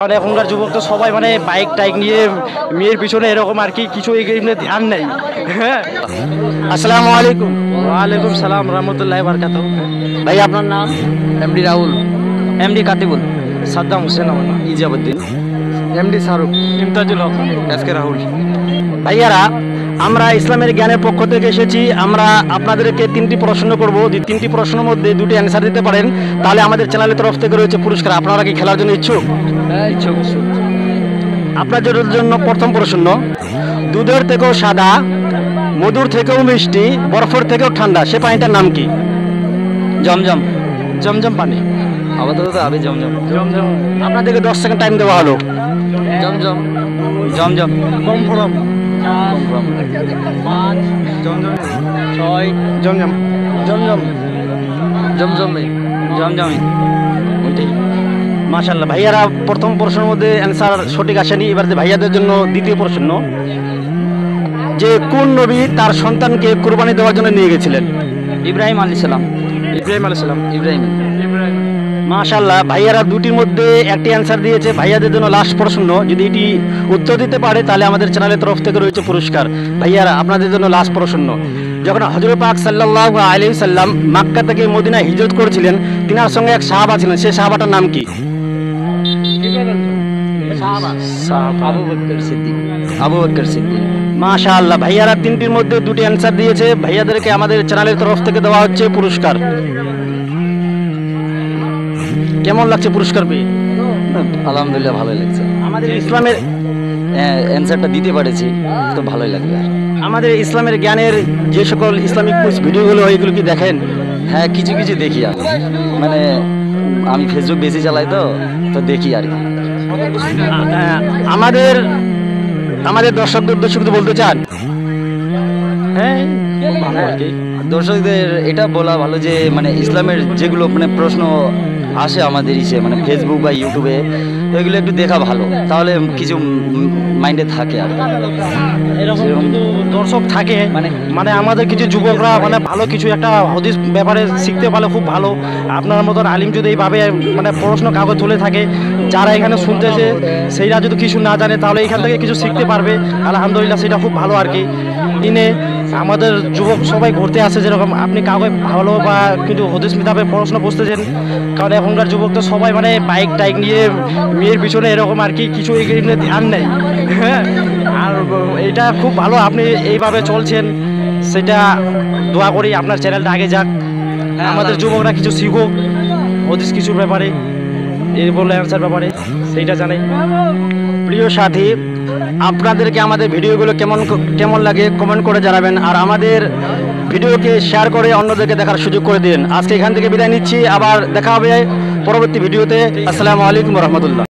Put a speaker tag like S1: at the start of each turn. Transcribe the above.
S1: আর এখনকার যুবক তো সবাই মানে বাইক টাইক নিয়ে মেয়ের পিছনে এরকম আর কি কিছু এগুলো ধ্যান নেই। হ্যাঁ, আসসালামু আলাইকুম। ওয়ালাইকুম সালাম রহমতুল্লাহ বারকাতুহু।
S2: ভাই আপনার নাম?
S1: এমডি রাহুল।
S2: এমডি কাতিবুল।
S1: সাদ্দাম হোসেন আমার নাম।
S2: ইজাবুদ্দিন।
S1: এমডি শাহরুখ। ইমতাজুল হক।
S2: এসকে রাহুল।
S1: ভাইয়ারা, আমরা ইসলামের জ্ঞানের পক্ষ থেকে এসেছি। আমরা আপনাদেরকে তিনটি প্রশ্ন করব, যে তিনটি প্রশ্নের মধ্যে দুটি অ্যান্সার দিতে পারেন তাহলে আমাদের চ্যানেলের তরফ থেকে রয়েছে পুরস্কার। আপনারা কি খেলার জন্য ইচ্ছুক?
S2: ইচ্ছুক।
S1: আপনাদের জন্য প্রথম প্রশ্ন, দুধের থেকেও সাদা, মধুর থেকেও মিষ্টি, বরফের থেকেও ঠান্ডা, সে পানিটার নাম কি?
S2: জমজম।
S1: জমজম পানি।
S2: আপাতত আবে জমজম।
S1: জমজম। আপনাদেরকে 10 সেকেন্ড টাইম দেওয়া হলো।
S2: জমজম। জমজম।
S1: কনফার্ম।
S2: জমজম।
S1: 6 জমজম। জমজম।
S2: জমজমে। জমজমে।
S1: ওইটাই। মাশাআল্লাহ, ভাইয়ারা প্রথম প্রশ্নের মধ্যে অ্যান্সার সঠিক আসেনি। এবার যে ভাইয়াদের জন্য দ্বিতীয় প্রশ্ন, যে কোন নবী তার সন্তানকে কুরবানি দেওয়ার জন্য নিয়ে গেছিলেন?
S2: ইব্রাহিম আলাইহিস সালাম।
S1: ইব্রাহিম আলাইহিস সালাম।
S2: ইব্রাহিম।
S1: মাশাআল্লাহ, ভাইয়ারা দুটির মধ্যে একটি অ্যান্সার দিয়েছে। ভাইয়াদের জন্য লাস্ট প্রশ্ন, যদি এটি উত্তর দিতে পারে তাহলে আমাদের চ্যানেলের তরফ থেকে রয়েছে পুরস্কার। ভাইয়ারা, আপনাদের জন্য লাস্ট প্রশ্ন, যখন হযরত পাক সাল্লাল্লাহু আলাইহি সাল্লাম মক্কা থেকে মদিনায় হিজরত করেছিলেন, তিনার সঙ্গে এক সাহাবা ছিলেন, সেই সাহাবাটার নাম কি?
S2: আবু বকর সিদ্দিক। আবু বকর সিদ্দিক।
S1: মাশাআল্লাহ, ভাইয়ারা তিনটির মধ্যে দুটি অ্যান্সার দিয়েছে। ভাইয়াদেরকে আমাদের চ্যানেলের তরফ থেকে দেওয়া হচ্ছে পুরস্কার। কেমন লাগছে পুরস্কার পেয়ে?
S2: আলহামদুলিল্লাহ ভালোই লাগছে।
S1: আমাদের ইসলামের
S2: অ্যান্সারটা দিতে পারেছি তো ভালোই লাগবে।
S1: আমাদের ইসলামের জ্ঞানের যে সকল ইসলামিক কুইজ ভিডিওগুলো হয়, এগুলো কি দেখেন?
S2: হ্যাঁ, কিছু কিছু দেখি আমি। মানে আমি ফেসবুক বেশি চালাই তো তো দেখি আর কি।
S1: আমাদের আমাদের দর্শকদের উদ্দেশ্যে কিছু বলতে চান? হ্যাঁ, ভালো আর কি।
S2: দর্শকদের এটা বলা ভালো যে মানে ইসলামের যেগুলো মানে প্রশ্ন আসে আমাদের মানে ফেসবুক বা ইউটিউবে, তো এগুলো একটু দেখা ভালো, তাহলে কিছু মাইন্ডে থাকে আর কি।
S1: এরকম কিন্তু দর্শক থাকে,
S2: মানে
S1: মানে আমাদের কিছু যুবকরা মানে ভালো কিছু একটা হাদিস ব্যাপারে শিখতে পারলে খুব ভালো। আপনার মতন আলিম যদি এইভাবে মানে প্রশ্ন কাগজ তুলে থাকে, যারা এখানে শুনতেছে সেইরা যদি কিছু না জানে তাহলে এখান থেকে কিছু শিখতে পারবে। আলহামদুলিল্লাহ, সেটা খুব ভালো আর কি। দিনে আমাদের যুবক সবাই ঘুরতে আসে, যেরকম আপনি কাউকে ভালো বা কিন্তু হদিস মিতাবে পড়াশোনা বুঝতেছেন, কারণ এখনকার যুবক তো সবাই মানে বাইক টাইক নিয়ে মেয়ের পিছনে এরকম আর কি কিছু এগুলো ধ্যান নেই। হ্যাঁ, আর এটা খুব ভালো আপনি এইভাবে চলছেন, সেটা দোয়া করি আপনার চ্যানেলটা আগে যাক, আমাদের যুবকরা কিছু শিখুক হদিস কিছুর ব্যাপারে, এর বলে অ্যান্সার ব্যাপারে সেইটা জানাই। প্রিয় সাথী, আপনাদেরকে আমাদের ভিডিওগুলো কেমন লাগে কমেন্ট করে জানাবেন, আর আমাদের ভিডিওকে শেয়ার করে অন্যদেরকে দেখার সুযোগ করে দিন। আজকে এখান থেকে বিদায় নিচ্ছি, আবার দেখা হবে পরবর্তী ভিডিওতে। আসসালামু আলাইকুম রহমতুল্লাহ।